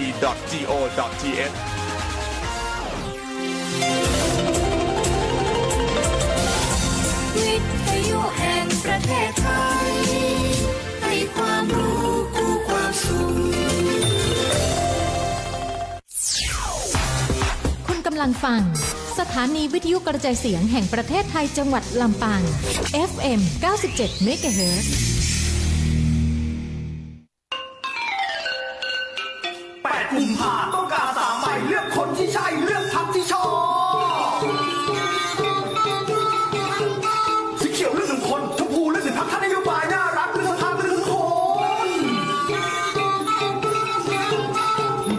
www.rti.go.th วิทยุแห่งประเทศไทยให้ความรู้คู่ความสุขคุณกำลังฟังสถานีวิทยุกระจายเสียงแห่งประเทศไทยจังหวัดลำปาง FM 97 MHz 8 กุมภาพันธ์ต้องการสามใหม่เลือกคนที่ใช่เลือกพรรคที่ชอบสีเขียวเลือก1 คนชมพูเลือก1 พรรคท่านนโยบายน่ารักเลือกสภาเลือก1 คน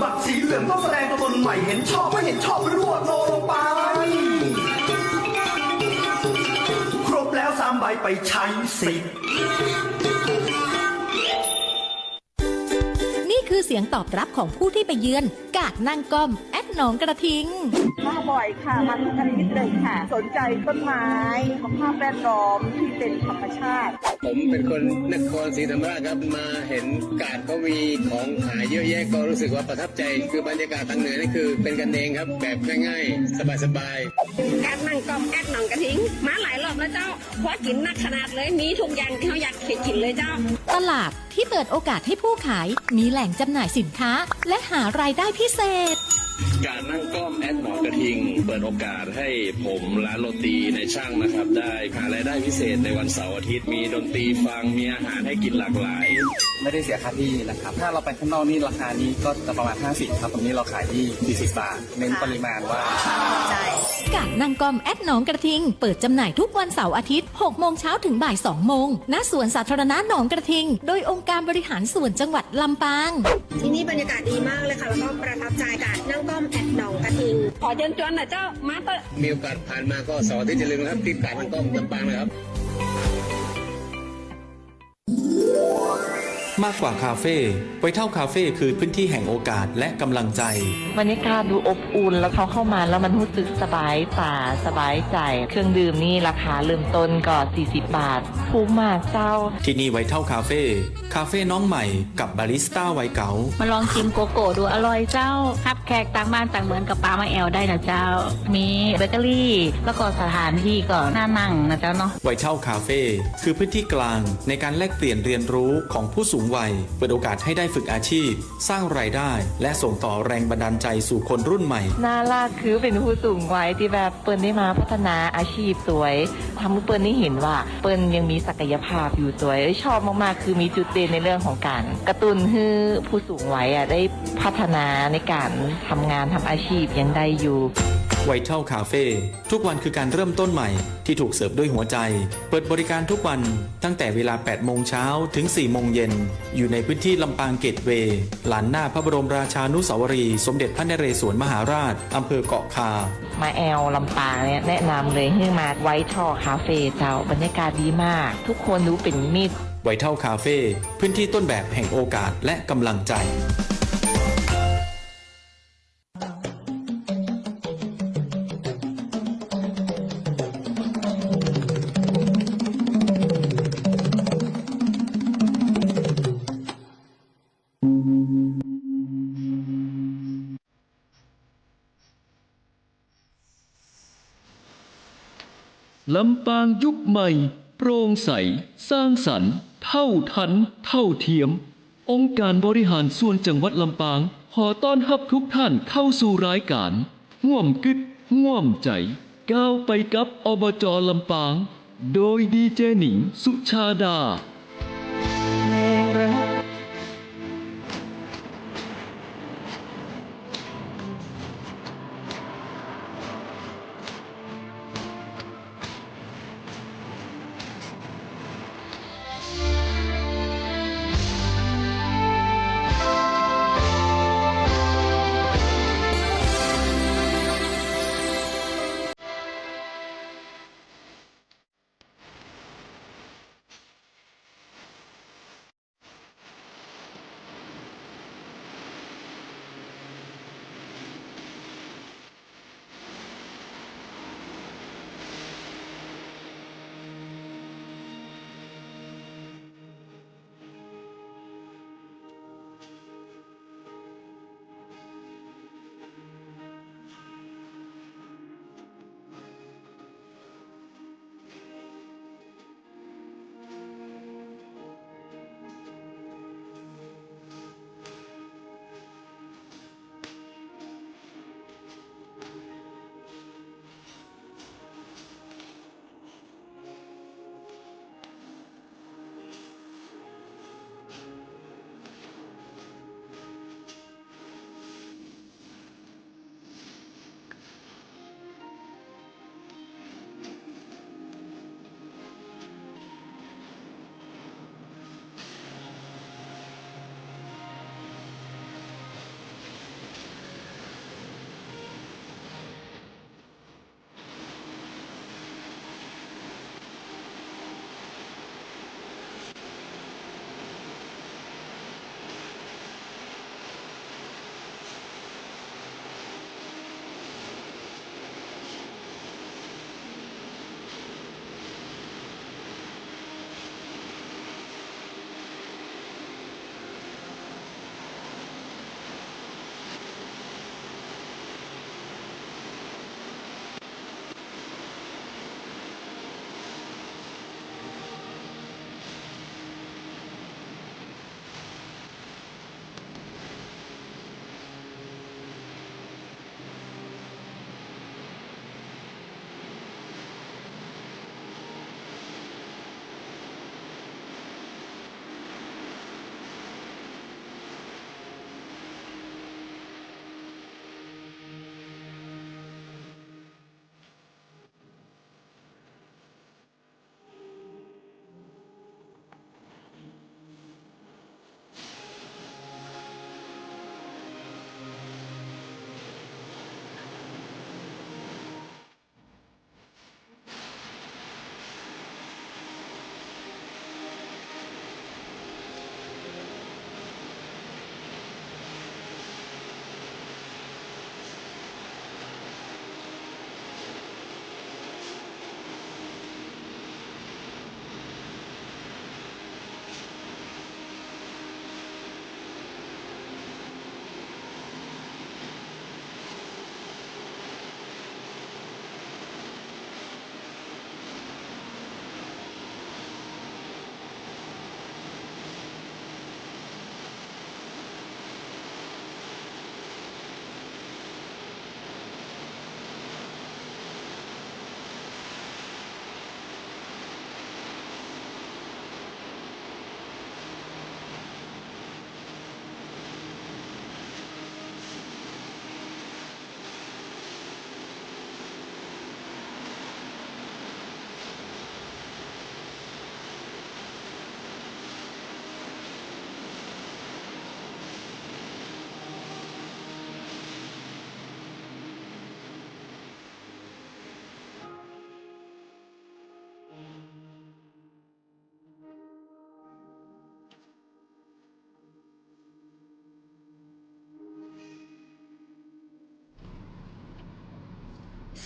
บัตรสีเหลืองต้องแสดงตัวตนใหม่เห็นชอบไม่เห็นชอบรวดโนลงไปครบแล้ว3 ใบไปใช้สิทธิ์นี่คือเสียงตอบรับของผู้ที่ไปเยือนกาดนั่งก้อมแอดหนองกระทิงมาบ่อยค่ะมาทุกอาทิตย์เลยค่ะสนใจต้นไม้สภาพแวดล้อมที่เป็นธรรมชาติผมเป็นคนนครศรีธรรมราชครับมาเห็นกาดเขามีของขายเยอะแยะก็รู้สึกว่าประทับใจคือบรรยากาศทางเหนือนี่คือเป็นกันเองครับแบบง่ายๆสบายๆการนั่งก้อมแอดหนองกระทิงมาหลายรอบแล้วเจ้าเพราะกินนักขนาดเลยมีทุกอย่างที่เขาอยากกินเลยเจ้าตลาดที่เปิดโอกาสให้ผู้ขายมีแหล่งจำหน่ายสินค้าและหารายได้พิเศษการนั่งก้อมแอดหนองกระทิงเปิดโอกาสให้ผมร้านโรตีในช่างนะครับได้หารายได้พิเศษในวันเสาร์อาทิตย์มีดนตรีฟังมีอาหารให้กินหลากหลายไม่ได้เสียค่าที่นะครับถ้าเราไปข้างนอกนี่ราคานี้ก็จะประมาณ50ครับตรงนี้เราขายที่40 บาทเน้นปริมาณว่ากาดนั่งก้อมแอดหนองกระทิงเปิดจำหน่ายทุกวันเสาร์อาทิตย์ 6 โมงเช้าถึงบ่าย 2 โมงณสวนสาธารณะหนองกระทิงโดยองค์การบริหารส่วนจังหวัดลำปางที่นี่บรรยากาศดีมากเลยค่ะแล้วก็ประทับใจกาดนั่งก้อมแอดหนองกระทิงขอเชิญชวนหน่อยเจ้ามาเตอร์มีโอกาสผ่านมาก็เสาร์อาทิตย์อย่าลืมนะครับที่กาดนั่งก้อมลำปางเลยครับมากกว่าคาเฟ่ไวท์เท่าคาเฟ่คือพื้นที่แห่งโอกาสและกำลังใจบรรยากาศดูอบอุ่นแล้วเขาเข้ามาแล้วมันรู้สึกสบายตาสบายใจเครื่องดื่มนี่ราคาเริ่มต้นก็40 บาทถูกมากเจ้าที่นี่ไวท์เท่าคาเฟ่คาเฟ่น้องใหม่กับบาริสต้าวัยเก๋ามาลองชิมโกโก้ดูอร่อยเจ้าฮับแขกต่างบ้านต่างเมืองกับปลามาแอลได้นะเจ้ามีเบเกอรี่แล้วก็สถานที่ก็น่านั่งนะเจ้าเนาะไวท์เท่าคาเฟ่คือพื้นที่กลางในการแลกเปลี่ยนเรียนรู้ของผู้สูงวัยเปิดโอกาสให้ได้ฝึกอาชีพสร้างรายได้และส่งต่อแรงบันดาลใจสู่คนรุ่นใหม่น่ารักคือเป็นผู้สูงวัยที่แบบเปิ้ลได้มาพัฒนาอาชีพสวยทำให้เปิ้ลได้เห็นว่าเปิ้ลยังมีศักยภาพอยู่สวยชอบมากๆคือมีจุดเด่นในเรื่องของการกระตุ้นให้ผู้สูงวัยได้พัฒนาในการทำงานทำอาชีพยังได้อยู่ไวท์เท่าคาเฟ่ทุกวันคือการเริ่มต้นใหม่ที่ถูกเสิร์ฟด้วยหัวใจเปิดบริการทุกวันตั้งแต่เวลา 8 โมงเช้าถึง 4 โมงเย็นอยู่ในพื้นที่ลำปางเกตเวย์ลานหน้าพระบรมราชานุสาวรีย์สมเด็จพระนเรศวรมหาราชอำเภอเกาะคามาแอลลำปางเนี่ยแนะนำเลยให้มาไวท์เท่าคาเฟ่เจ้าบรรยากาศดีมากทุกคนดูเป็นมิตรไวท์เท่าคาเฟ่พื้นที่ต้นแบบแห่งโอกาสและกำลังใจลำปางยุคใหม่โปร่งใสสร้างสรรค์เท่าทันเท่าเทียมองค์การบริหารส่วนจังหวัดลำปางขอต้อนรับทุกท่านเข้าสู่รายการร่วมกึศร่วมใจก้าวไปกับอบจ.ลำปางโดยดีเจหนิงสุชาดา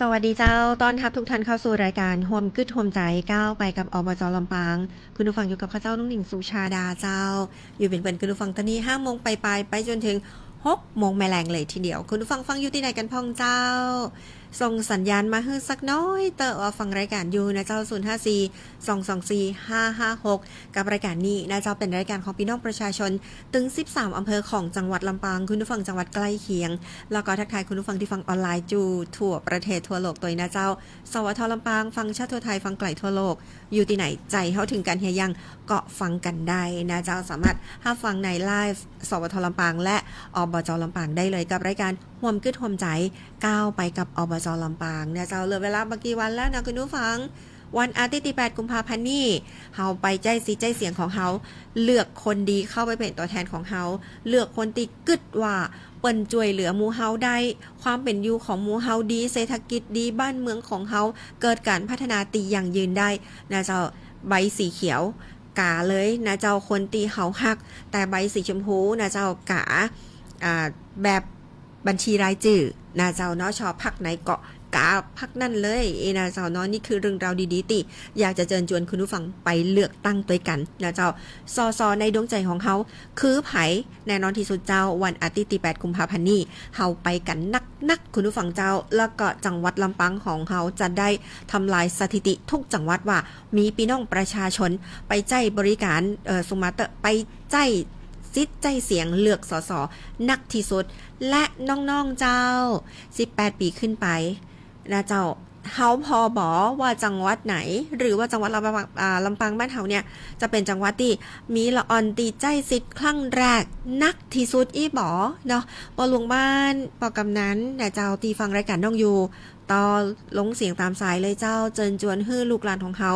สวัสดีเจ้าต้อนรับทุกท่านเข้าสู่รายการโฮมกึดโฮมใจก้าวไปกับอบจ.ลำปางคุณผู้ฟังอยู่กับข้าเจ้าน้องหนิงสุชาดาเจ้าอยู่เป็นเพื่อนคุณผู้ฟังตอนนี้5 โมงไปจนถึง6 โมงแมลงเลยทีเดียวคุณผู้ฟังอยู่ที่ไหนกันพ้องเจ้าส่งสัญญาณมาให้สักน้อยเตอว่าฟังรายการอยู่นะเจ้า054-224-556กับรายการนี้นะเจ้าเป็นรายการของพี่น้องประชาชนถึง13อำเภอของจังหวัดลำปางคุณผู้ฟังจังหวัดใกล้เคียงแล้วก็ทักทายคุณผู้ฟังที่ฟังออนไลน์จู่ทั่วประเทศทั่วโลกตัวนะเจ้าสวทลำปางฟังชาติทั่วไทยฟังไกลทั่วโลกอยู่ที่ไหนใจเฮาถึงกันเฮียยังเกาะฟังกันได้นะเจ้าสามารถรับฟังในไลฟ์สวทลำปางและอบจ.ลำปางได้เลยกับรายการห่วมกึดห่วมใจก้าวไปกับอบจ.ลำปางเนี่ยเจ้าเหลือเวลาบักกี่วันแล้วนะคุณผู้ฟังวันอาทิตย์ที่8 กุมภาพันธ์นี้เฮาไปใจสิใจเสียงของเฮาเลือกคนดีเข้าไปเป็นตัวแทนของเฮาเลือกคนที่กึดว่าเปิ้นช่วยเหลือหมู่เฮาได้ความเป็นอยู่ของหมู่เฮาดีเศรษฐกิจดีบ้านเมืองของเฮาเกิดการพัฒนาตีอย่างยืนได้นะเจ้าใบสีเขียวกาเลยนะเจ้าคนตีเฮาฮักแต่ใบสีชมพูนะเจ้ากาแบบบัญชีรายชื่อนะเจ้าเนาะชอบพักไหนเกาะกาพักนั่นเลยนะเจ้าเนาะนี่คือเรื่องราวดีๆติอยากจะเชิญชวนคุณผู้ฟังไปเลือกตั้งด้วยกันนะเจ้าสอในดวงใจของเขาคือไผแน่นอนที่สุดเจ้าวันอาทิตย์ที่8 กุมภาพันธ์นี้เฮาไปกันนักคุณผู้ฟังเจ้าแล้วก็จังหวัดลำปางของเฮาจะได้ทำลายสถิติทุกจังหวัดว่ามีพี่น้องประชาชนไปใจบริการสุมาเตอร์ไปใจใจเสียงเลือกสสนักที่สุดและน้องๆเจ้า18 ปีขึ้นไปนะเจ้าเฮาพอบอว่าจังหวัดไหนหรือว่าจังหวัดลำปางบ้านเฮาเนี่ยจะเป็นจังหวัดที่มีละออนตีใจสิทธิ์ครั้งแรกนักที่สุดอีบอเนาะปอหลวงบ้านปอกำนั้นนะเจ้าตีฟังรายการน้องอยู่ต่อลงเสียงตามสายเลยเจ้าเจิญจวนฮื้อลูกหลานของเขา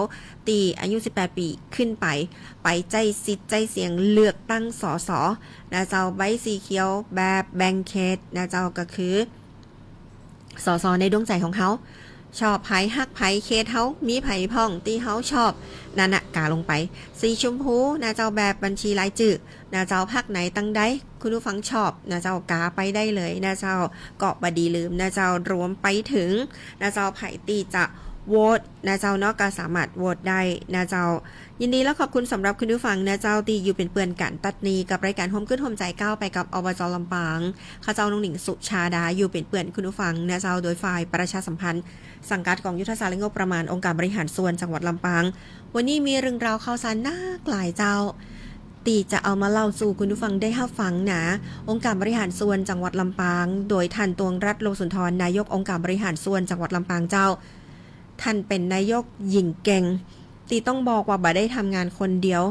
ตีอายุ18 ปีขึ้นไปใจสิทธิ์ใจเสียงเลือกตั้งสสนะเจ้าใบสีเขียวแบบแบ่งเขตนะเจ้าก็คือสสในดวงใจของเขาชอบไผฮักไผเคสเฮามีไผพ่องตีเฮาชอบนั่นน่ะกาลงไปสีชมพูนะเจ้าแบบบัญชีรายชื่อนะเจ้าภาคไหนตั้งได้คุณผู้ฟังชอบนะเจ้ากาไปได้เลยนะเจ้าเกาะบดีลืมนะเจ้ารวมไปถึงนะเจ้าไผตีจะโหวตนะเจ้าเนาะก็สามารถโหวตได้นะเจ้ายินดีและขอบคุณสำหรับคุณผู้ฟังนะเจ้าที่อยู่เป็นเปื่อนกันตัดนี้กับรายการโฮมกึดโฮมใจก้าวไปกับอบจ.ลำปางข้าเจ้าน้องหนิงสุชาดาอยู่เป็นเปื่อนคุณผู้ฟังนะเจ้าโดยฝ่ายประชาสัมพันธ์สังกัดกองยุทธศาสตร์และงบประมาณองค์การบริหารส่วนจังหวัดลำปางวันนี้มีเรื่องราวข่าวสารน่าหลายเจ้าตีจะเอามาเล่าสู่คุณผู้ฟังได้รับฟังนะองค์การบริหารส่วนจังหวัดลำปางโดยท่านตวงรัตน์โลสุนทรนายกองค์การบริหารส่วนจังหวัดลำปางเจ้าท่านเป็นนายกหญิงเก่งตีต้องบอกว่าบ่ได้ทำงานคนเดียว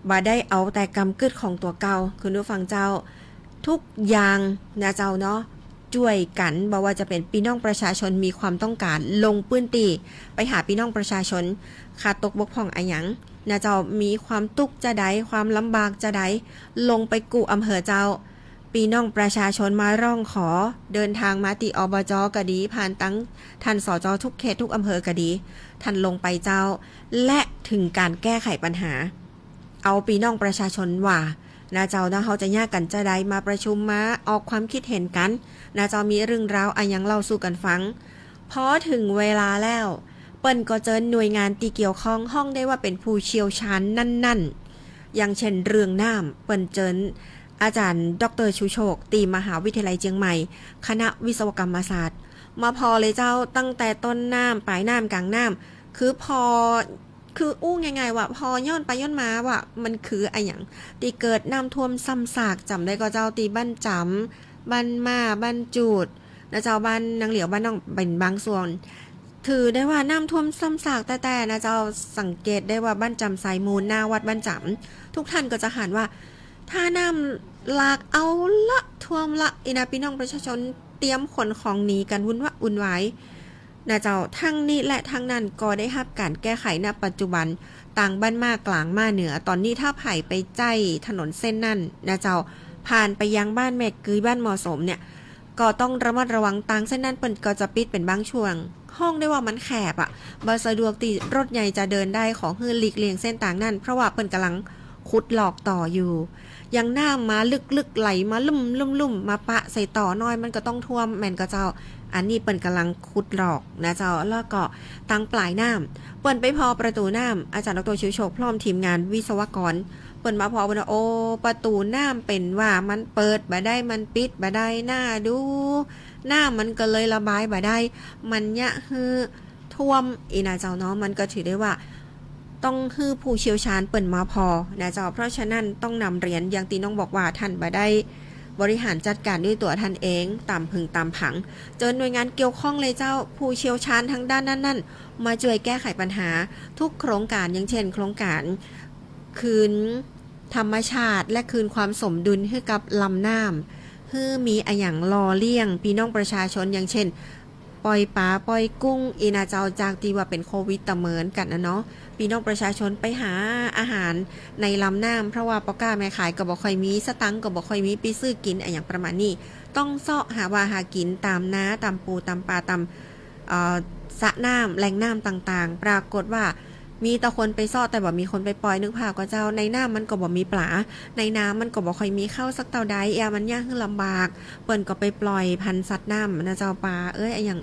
บ่ได้เอาแต่กำกึดของตัวเก่าคุณผู้ฟังเจ้าทุกอย่างนะเจ้าเนาะช่วยกันบอกว่าจะเป็นพี่น้องประชาชนมีความต้องการลงพื้นที่ไปหาพี่น้องประชาชนขาดตกบกพร่องอะไรหยังนะเจ้ามีความทุกข์จะใดความลำบากจะใดลงไปกู่อำเภอเจ้าพี่น้องประชาชนมาร้องขอเดินทางมาที่อบจ.ก็ดีผ่านตั้งท่านสจ.ทุกเขตทุกอำเภอก็ดีท่านลงไปเจ้าและถึงการแก้ไขปัญหาเอาพี่น้องประชาชนว่านะเจ้านะเขาจะแยกกันจะใดมาประชุมมาออกความคิดเห็นกันนะเจ้ามีเรื่องราวอันยังเล่าสู่กันฟังพอถึงเวลาแล้วเปิ้นก็เจิญหน่วยงานที่เกี่ยวข้องห้องได้ว่าเป็นผู้เชี่ยวชาญนั่นๆอย่างเช่นเรื่องน้ำเปิ้นเจิญอาจารย์ดร.ชูโชคตีมหาวิทยาลัยเชียงใหม่คณะวิศวกรรมศาสตร์มาพอเลยเจ้าตั้งแต่ต้นน้ำปลายน้ำกลางน้ำคืออู้ง่ายๆว่าพอย้อนไปย้อนมาว่ามันคืออะไรอย่างตีเกิดน้ำท่วมซ้ำซากจำได้ก็เจ้าตีบ้านจำบ้านมาบ้านจูดนะเจ้าบ้านนางเหลียวบ้านน้องเป็นบางส่วนถือได้ว่าน้ำท่วมซ้ำซากแต่นะเจ้าสังเกตได้ว่าบ้านจำสายมูลหน้าวัดบ้านจำทุกท่านก็จะหันว่าถ้าน้ำหลากเอาละท่วมละอีนาพี่น้องประชาชนเตรียมขนของหนีกันวุ่นวายนะเจ้าทั้งนี้และทั้งนั้นก็ได้รับการแก้ไขณปัจจุบันต่างบ้านมากกลางมาเหนือตอนนี้ถ้าไผ่ไปใจถนนเส้นนั่นนะเจ้าผ่านไปยังบ้านแม่กือบ้านเหมาะสมเนี่ยก็ต้องระมัดระวังต่างเส้นนั้นเปิ่นก็จะปิดเป็นบางช่วงห้องได้ว่ามันแคบบ่สะดวกที่รถใหญ่จะเดินได้ของฮือหลีกเลี่ยงเส้นต่างนั่นเพราะว่าเปิ่นกำลัง ขุดหลอกต่ออยู่ยังน้ำมาลึกๆไหลมาลุ่มมาปะใส่ต่อน้อยมันก็ต้องท่วมแม่นก็เจ้าอันนี้เปิ้นกำลังขุดหลอกนะเจ้าแล้วก็ตั้งปลายน้ำเปิ้นไปพอประตูน้ำอาจารย์ดรชิวโชคพร้อมทีมงานวิศวกรเปิ้นมาพอเปิ้นโอประตูน้ำเป็นว่ามันเปิดบ่ได้มันปิดบ่ได้หน้าดูน้ำมันก็เลยระบายบ่ได้มันยะฮือท่วมอีนะเจ้าเนาะมันก็ถือได้ว่าต้องฮือผู้เชี่ยวชาญเปิ่นมาพอนะเจ้าเพราะฉะนั้นต้องนำเรียนอย่างตีน้องบอกว่าท่านบ่ได้บริหารจัดการด้วยตัวท่านเองตามพึงตามผังเจอหน่วยงานเกี่ยวข้องเลยเจ้าผู้เชี่ยวชาญทางด้านนั้นมาช่วยแก้ไขปัญหาทุกโครงการอย่างเช่นโครงการคืนธรรมชาติและคืนความสมดุลให้กับลำน้ำให้มีอะอย่างรอเลี่ยงพี่น้องประชาชนอย่างเช่นปล่อยปลาปล่อยกุ้งอีนาเจ้าจากที่ว่าเป็นโควิดตะเมินกันนะเนาะพี่น้องประชาชนไปหาอาหารในลำน้ำเพราะว่าปอก้าแม่ขายก็บ่ค่อยมีสตังค์ก็บ่ค่อยมีไปซื้อกินอย่างประมาณนี้ต้องเสาะหาว่าหากินตามน้าตามปูตามปลาตามสระน้ำแหล่งน้ำต่างๆปรากฏว่ามีแต่คนไปซ่อแต่บ่มีคนไปปล่อยนึกภาพก็เจ้าในน้ำมันก็บ่มีปลาในน้ำมันก็บ่ค่อยมีข้าวสักเท่าใดมันยากขึ้นลำบากเปิ้นก็ไปปล่อยพันธุ์สัตว์น้ำนะเจ้าปลาอย่าง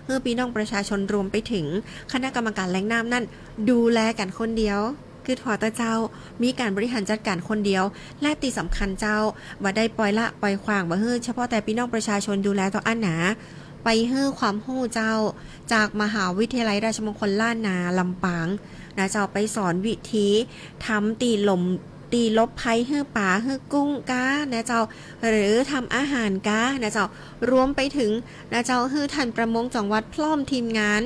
เพื่อพี่น้องประชาชนรวมไปถึงคณะกรรมการแหล่งน้ำนั่นดูแลกันคนเดียวคือพอตาเจ้ามีการบริหารจัดการคนเดียวและที่สำคัญเจ้าว่าได้ปล่อยละปล่อยขวางว่าเฉพาะแต่พี่น้องประชาชนดูแลต่ออันหนาไปความรู้เจ้าจากมหาวิทยาลัยราชมงคลล้านนาลำปางนะเจ้าไปสอนวิธีทำตีลบภัยให้ป่าให้กุ้งกานะเจ้าหรือทำอาหารกานะเจ้ารวมไปถึงนะเจ้าให้ท่านประมงจังหวัดพร้อมทีมงาน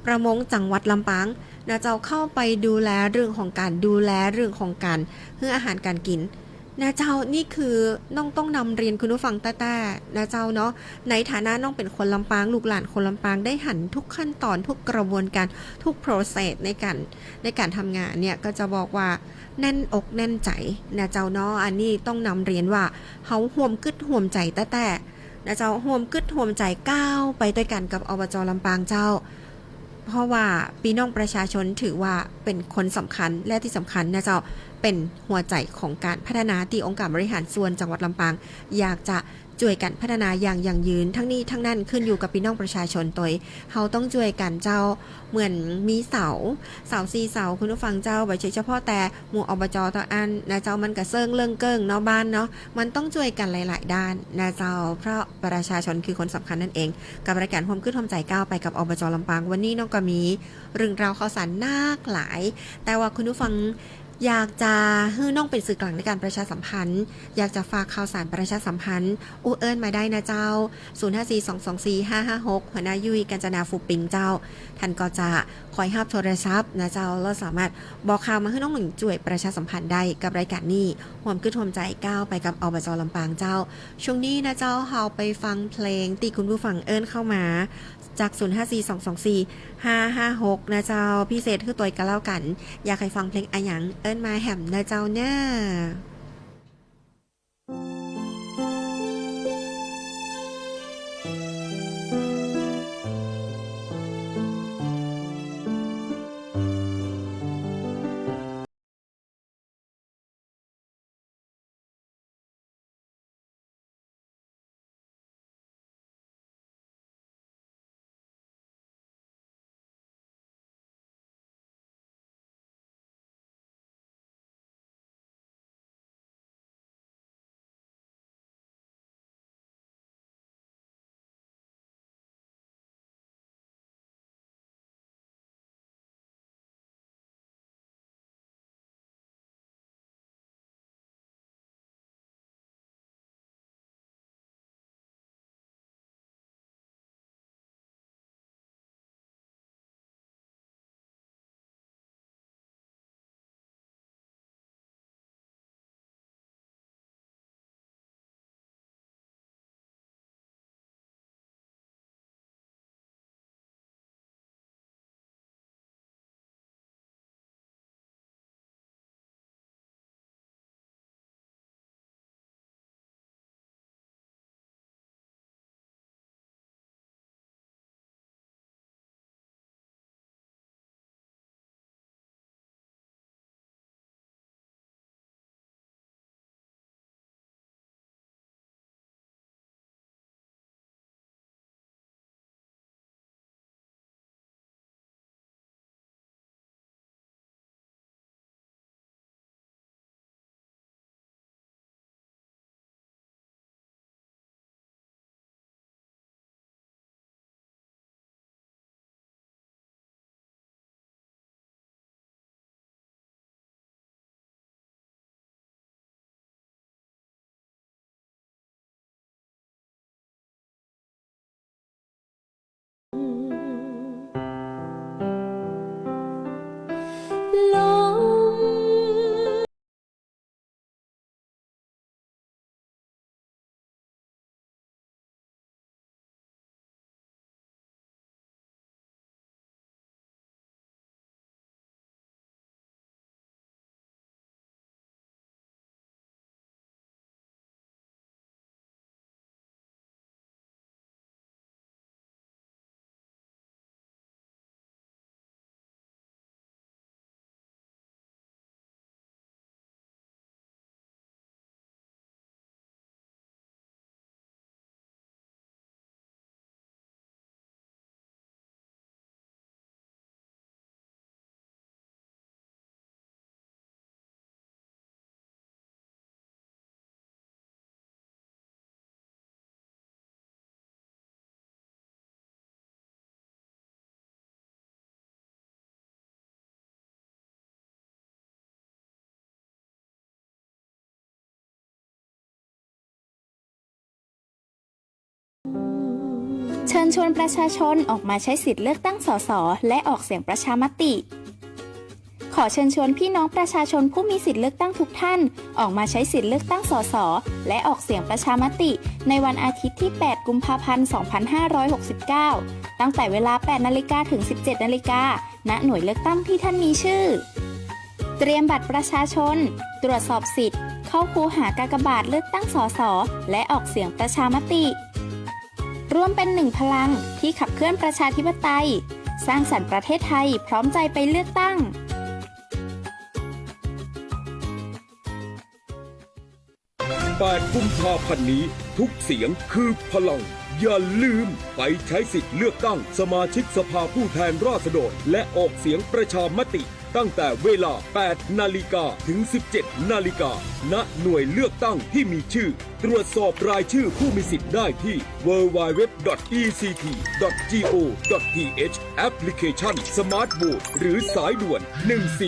ประมงจังหวัดลำปางนะเจ้าเข้าไปดูแลเรื่องของการดูแลเรื่องของการให้อาหารการกินนะเจ้านี่คือน้องต้องนำเรียนคุณผู้ฟังต้านะเจ้าเนาะในฐานะน้องเป็นคนลำปางลูกหลานคนลำปางได้หันทุกขั้นตอนทุกกระบวนการทุก process ในการทำงานเนี่ยก็จะบอกว่าแน่นอกแน่นใจนะเจ้าเนาะอันนี้ต้องนำเรียนว่าเขาห่วมกึดห่วมใจแต่นะเจ้าห่วมกึดห่วมใจก้าวไปด้วยกันกับอบจ.ลำปางเจ้าเพราะว่าพี่น้องประชาชนถือว่าเป็นคนสำคัญและที่สำคัญนะเจ้าเป็นหัวใจของการพัฒนาที่องค์การบริหารส่วนจังหวัดลำปางอยากจะช่วยกันพัฒนาอย่างยั่งยืนทั้งนี้ทั้งนั้นขึ้นอยู่กับพี่น้องประชาชนตัวเขาต้องช่วยกันเจ้าเหมือนมีเสา4เสาคุณผู้ฟังเจ้าไม่ใช่เฉพาะแต่หมู่อบจ.ต่ออันนะเจ้ามันกระเซิงเรื่องเกิ้งเนาะบ้านเนาะมันต้องช่วยกันหลายๆด้านนะเจ้าเพราะประชาชนคือคนสำคัญนั่นเองกับรายการความคิดความใจก้าวไปกับอบจ.ลำปางวันนี้น้องก็มีเรื่องราวข่าวสารน่าหลายแต่ว่าคุณผู้ฟังอยากจะให้น้องเป็นสื่อกลางในการประชาสัมพันธ์อยากจะฝากข่าวสารประชาสัมพันธ์เอิญมาได้นะเจ้า0542245556หัวหน้ายุ้ยกัญจนาฟูปิงเจ้าท่านก็จะคอยรับโทรศัพท์นะเจ้าแล้วสามารถบอกข่าวมาให้น้องหนึ่งช่วยประชาสัมพันธ์ได้กับรายการนี้ห่วมกึศห่วมใจก้าวไปกับอบจ.ลำปางเจ้าช่วงนี้นะเจ้าเฮาไปฟังเพลงที่คุณผู้ฟังเอิญเข้ามาจาก0542245556นะเจ้าพิเศษคือตัวกันแล้วกันอยากให้ฟังเพลงอะหยังเอิ้นมาแหมนะเจ้าเนี่ย เชิญชวนประชาชนออกมาใช้สิทธิ์เลือกตั้งสสและออกเสียงประชามติขอเชิญชวนพี่น้องประชาชนผู้มีสิทธิ์เลือกตั้งทุกท่านออกมาใช้สิทธิ์เลือกตั้งสสและออกเสียงประชามติในวันอาทิตย์ที่ 8 กุมภาพันธ์ 2569 ตั้งแต่เวลา 8 นาฬิกาถึง 17 นาฬิกาณ หน่วยเลือกตั้งที่ท่านมีชื่อเตรียมบัตรประชาชนตรวจสอบสิทธิ์เข้าคูหากากบาทเลือกตั้งสสและออกเสียงประชามติร่วมเป็นหนึ่งพลังที่ขับเคลื่อนประชาธิปไตยสร้างสรรค์ประเทศไทยพร้อมใจไปเลือกตั้ง8 กุมภาพันธ์นี้ทุกเสียงคือพลังอย่าลืมไปใช้สิทธิ์เลือกตั้งสมาชิกสภาผู้แทนราษฎรและออกเสียงประชามติตั้งแต่เวลา 8 นาฬิกาถึง 17 นาฬิกาณ หน่วยเลือกตั้งที่มีชื่อตรวจสอบรายชื่อผู้มีสิทธิ์ได้ที่ www.ect.go.th แอปพลิเคชัน Smart Vote หรือสายด่วน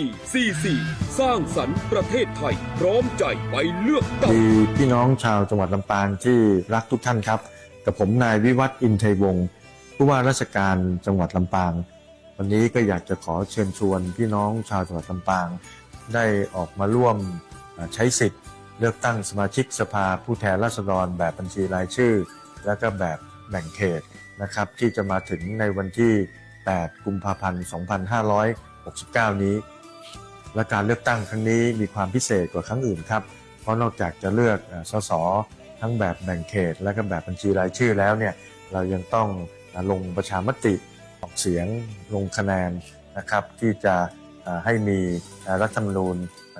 1444 สร้างสรรค์ประเทศไทยพร้อมใจไปเลือกตั้งมีพี่น้องชาวจังหวัดลำปางที่รักทุกท่านครับกับผมนายวิวัฒน์อินทร์วงศ์ผู้ว่าราชการจังหวัดลำปางวันนี้ก็อยากจะขอเชิญชวนพี่น้องชาวจังหวัดลำปางได้ออกมาร่วมใช้สิทธิ์เลือกตั้งสมาชิกสภาผู้แทนราษฎรแบบบัญชีรายชื่อและก็แบบแบ่งเขตนะครับที่จะมาถึงในวันที่ 8 กุมภาพันธ์ 2569 นี้และการเลือกตั้งครั้งนี้มีความพิเศษกว่าครั้งอื่นครับเพราะนอกจากจะเลือกสสทั้งแบบแบ่งเขตและก็แบบบัญชีรายชื่อแล้วเนี่ยเรายังต้องลงประชามติออกเสียงลงคะแนนนะครับที่จะให้มีรัฐธรรมนูญ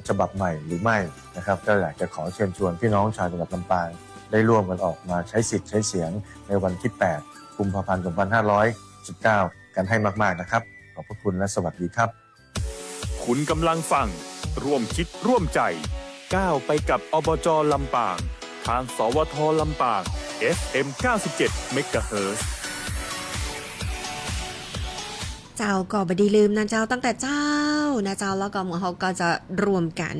ฉบับใหม่หรือไม่นะครับก็อยากจะขอเชิญชวนพี่น้องชาวจังหวัดลำปางได้ร่วมกันออกมาใช้สิทธิ์ใช้เสียงในวันที่ 8 กุมภาพันธ์ 2519 กันให้มากๆนะครับขอบพระคุณและสวัสดีครับคุณกำลังฟังร่วมคิดร่วมใจก้าวไปกับอบจ.ลำปางทางสวท.ลำปาง FM 97 เมกะเฮิรตซ์เจ้าก็บดีลืมนะเจ้าตั้งแต่เจ้านะเจ้าแล้วก็หมอเขาก็จะรวมกัน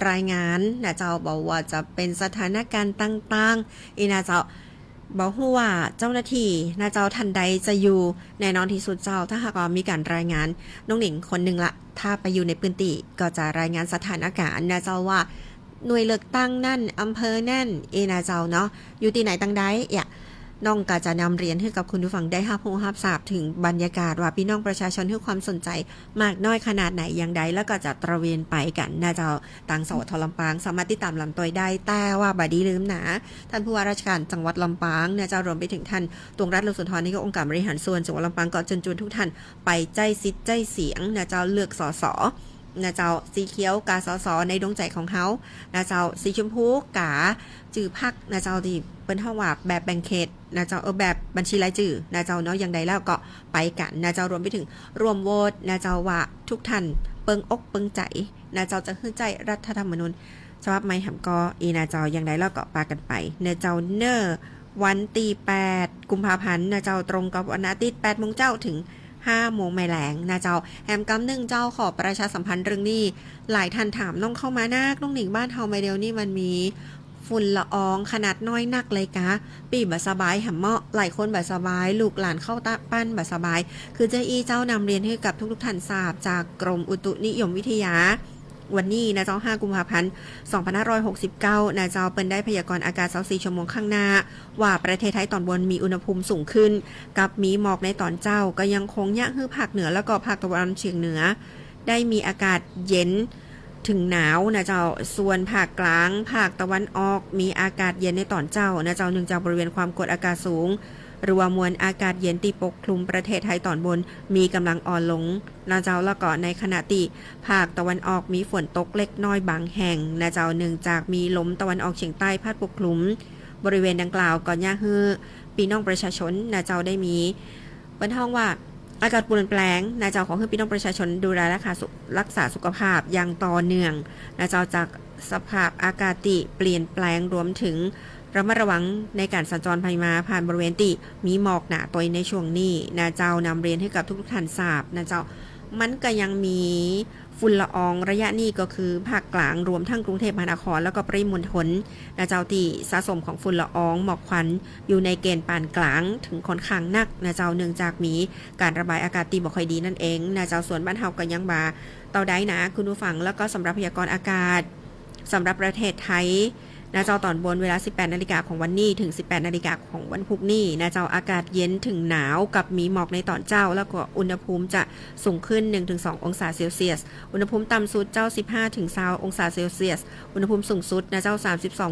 รายงานนะเจ้าบอกว่าจะเป็นสถานการณ์ต่างๆอีนะเจ้าบอกว่าเจ้าหน้าที่นะเจ้าทันใดจะอยู่แน่นอนที่สุดเจ้าถ้าหากว่ามีการรายงานน้องหนิงคนหนึ่งละถ้าไปอยู่ในพื้นที่ก็จะรายงานสถานการณ์นะเจ้าว่าหน่วยเลือกตั้งนั่นอำเภอนั่นนะเจ้าเนาะอยู่ที่ไหนตั้งใดน้องก็จะนำเรียนให้กับคุณผู้ฟังได้รับรู้รับทราบถึงบรรยากาศว่าพี่น้องประชาชนให้ความสนใจมากน้อยขนาดไหนอย่างใดแล้วก็จะตระเวนไปกันนะเจ้าต่างสวทลำปางสามารถติดตามลำตัวได้แต่ว่าบดีลืมนะท่านผู้ว่าราชการจังหวัดลำปางนะเจ้ารวมไปถึงท่านตวงรัฐลุสุนทรนายกองค์การบริหารส่วนจังหวัดลำปางก็เชิญชวนทุกท่านไปใจสิทธิ์ใจเสียงนะเจ้าเลือกสสนะเจ้าสีเขียวกาสสในดวงใจของเขานะเจ้าสีชมพูกาจื่อพักนะเจ้าที่เป็นเท่าว่าแบบแบ่งเขตนะเจ้าแบบบัญชีรายชื่อนะเจ้าเนาะอย่างใดแล้วก็ไปกันนะเจ้ารวมไปถึงรวมโหวตนะเจ้าว่าทุกท่านเปิงอกเปิงใจนะเจ้าจะขึ้นใจรัฐธรรมนูญฉบับใหม่หำก็นะเจ้าอย่างใดแล้วก็ปากันไปนะเจ้าเนอวันที่ 8 กุมภาพันธ์นะเจ้าตรงกับวันอาทิตย์ 8 โมงเจ้าถึง5 โมงไม่แหลงนะเจ้าแฮมกำหนึ่งเจ้าขอประชาสัมพันธ์เรื่องนี้หลายท่านถามน้องเข้ามานักน้องหนิงบ้านเฮาไม่เดียวนี่มันมีฝุ่นละอองขนาดน้อยนักเลยกะปีบ่สบายแหมเหมาะหลายคนบ่สบายลูกหลานเข้าตาปั้นบ่สบายคือเจ้าอีเจ้านำเรียนให้กับทุกท่านทราบจากกรมอุตุนิยมวิทยาวันนี้นะเจ้า5 กุมภาพันธ์ 2569นะเจ้าเปิ้นได้พยากรณ์อากาศ24 ชั่วโมงข้างหน้าว่าประเทศไทยตอนบนมีอุณหภูมิสูงขึ้นกับมีหมอกในตอนเจ้าก็ยังคงยะฮือภาคเหนือแล้วก็ภาคตะวันเฉียงเหนือได้มีอากาศเย็นถึงหนาวนะเจ้าส่วนภาคกลางภาคตะวันออกมีอากาศเย็นในตอนเจ้านะเจ้าเนื่องจากบริเวณความกดอากาศสูงหรือว่ามวลอากาศเย็นที่ปกคลุมประเทศไทยตอนบนมีกำลังอ่อนลงนะเจ้าแล้วก็ในขณะที่ภาคตะวันออกมีฝนตกเล็กน้อยบางแห่งนะเจ้าเนื่องจากมีลมตะวันออกเฉียงใต้พัดปกคลุมบริเวณดังกล่าวก่อนย่าฮือพี่น้องประชาชนนะเจ้าได้มีบรรท้องว่าอากาศเปลี่ยนแปลงนะเจ้าของพี่น้องประชาชนดูแลรักษาสุขภาพอย่างต่อเนื่องนะเจ้าจากสภาพอากาศที่เปลี่ยนแปลงรวมถึงระมัดระวังในการสัญจรไปมาผ่านบริเวณที่มีหมอกหนาตัวในช่วงนี้นะเจ้านำเรียนให้กับทุกท่านทราบนะเจ้า มันก็ยังมีฝุ่นละอองระยะนี้ก็คือภาคกลางรวมทั้งกรุงเทพมหานครแล้วก็ปริมณฑลนะเจ้าที่สะสมของฝุ่นละอองหมอกควันอยู่ในเกณฑ์ปานกลางถึงค่อนข้างหนักนะเจ้าเนื่องจากมีการระบายอากาศที่บ่ค่อยดีนั่นเองนะเจ้าส่วนบ้านเฮาก็ยังบ่าเตาได้นะคุณผู้ฟังแล้วก็สำหรับพยากรณ์อากาศสำหรับประเทศไทยนะเจ้าตอนบนเวลา 18 นาฬิกาของวันนี้ถึง 18 นาฬิกาของวันพุธนี้นะเจ้าอากาศเย็นถึงหนาวกับมีหมอกในตอนเจ้าแล้วก็อุณหภูมิจะสูงขึ้น 1-2 องศาเซลเซียสอุณหภูมิต่ำสุดเจ้า 15-20 องศาเซลเซียสอุณหภูมิสูงสุดนะเจ้า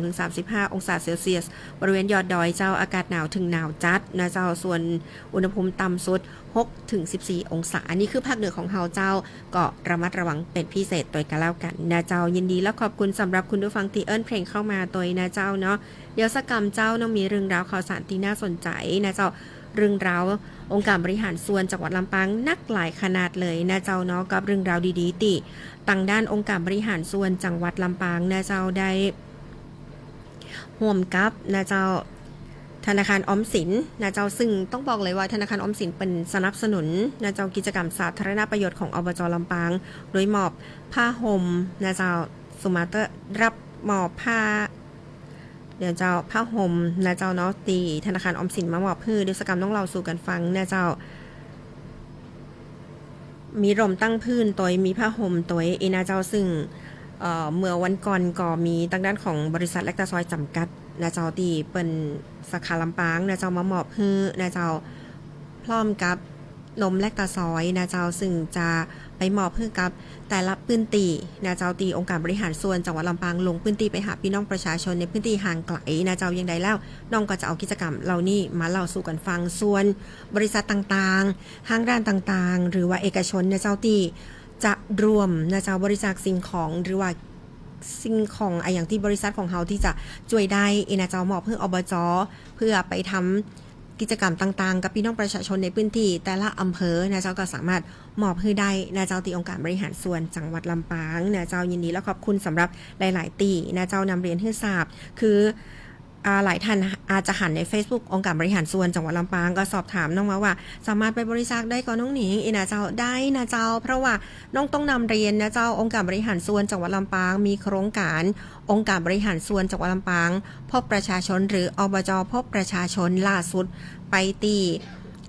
32-35 องศาเซลเซียสบริเวณยอดดอยเจ้าอากาศหนาวถึงหนาวจัดนะเจ้าส่วนอุณหภูมิต่ำสุด6-14 องศานี่คือภาคเหนือของเฮาเจ้าก็ระมัดระวังเป็นพิเศษตัวกันแล้วกันนะเจ้ายินดีและขอบคุณสำหรับคุณผู้ฟังที่เอิ้นเพลงเข้ามาตัวนะเจ้าเนาะเดี๋ยวสักกรรมเจ้าน้องมีเรื่องราวข่าวสารที่น่าสนใจนะเจ้าเรื่องราวองค์การบริหารส่วนจังหวัดลำปางนักหลายขนาดเลยนะเจ้าเนาะกับเรื่องราวดีๆติต่างด้านองค์การบริหารส่วนจังหวัดลำปางนะเจ้าได้ร่วมกับนะเจ้าธนาคารออมสินนะเจ้าซึ่งต้องบอกเลยว่าธนาคารออมสินเป็นสนับสนุนนะเจ้ากิจกรรมสาธารณประโยชน์ของอบจ.ลำปางโดยมอบผ้าห่มนะเจ้าสุมาเตอร์รับมอบผ้าเดี๋ยวเจ้าผ้าห่มนะเจ้าเนาะตีธนาคารออมสินมามอบเพื่อกิจกรรมต้องเราสู่กันฟังนะเจ้ามีร่มตั้งพื้นตัวมีผ้าห่มตัวนะเจ้าซึ่งเมื่อวันก่อนก็มีทางด้านของบริษัทแลคตาซอยจำกัดนะเจ้าที่เป็นสาขาลำปางนะเจ้ามามอบให้นะเจ้าพร้อมกับนมแลคตาซอยนะเจ้าซึ่งจะไปมอบให้กับแต่ละพื้นที่นะเจ้าตีองค์การบริหารส่วนจังหวัดลำปางลงพื้นที่ไปหาพี่น้องประชาชนในพื้นที่ห่างไกลนะเจ้ายังใดแล้วน้องก็จะเอากิจกรรมเหล่านี้มาเล่าสู่กันฟังส่วนบริษัทต่างๆห้างร้านต่างๆหรือว่าเอกชนนะเจ้าตีจะรวมนะเจ้าบริจาคสิ่งของหรือว่าสิ่งของอย่างที่บริษัทของเฮาที่จะช่วยได้นะเจ้ามอบเพื่ออบจ.เพื่อไปทำกิจกรรมต่างๆกับพี่น้องประชาชนในพื้นที่แต่ละอำเภอนะเจ้าก็สามารถมอบให้ได้นะเจ้าที่องค์การบริหารส่วนจังหวัดลำปางนะเจ้ายินดีและขอบคุณสำหรับหลายๆตีนะเจ้านำเรียนให้ทราบคือหลายท่านอาจจะหันใน Facebook องค์การบริหารส่วนจังหวัดลำปางก็สอบถามน้องมาว่าสามารถไปบริจาคได้ก่อนน้องหนิงนะเจ้าได้นะเจ้าเพราะว่าน้องต้องนำเรียนนะเจ้าองค์การบริหารส่วนจังหวัดลำปางมีโครงการองค์การบริหารส่วนจังหวัดลำปางพบประชาชนหรืออบจ.พบประชาชนล่าสุดไปตี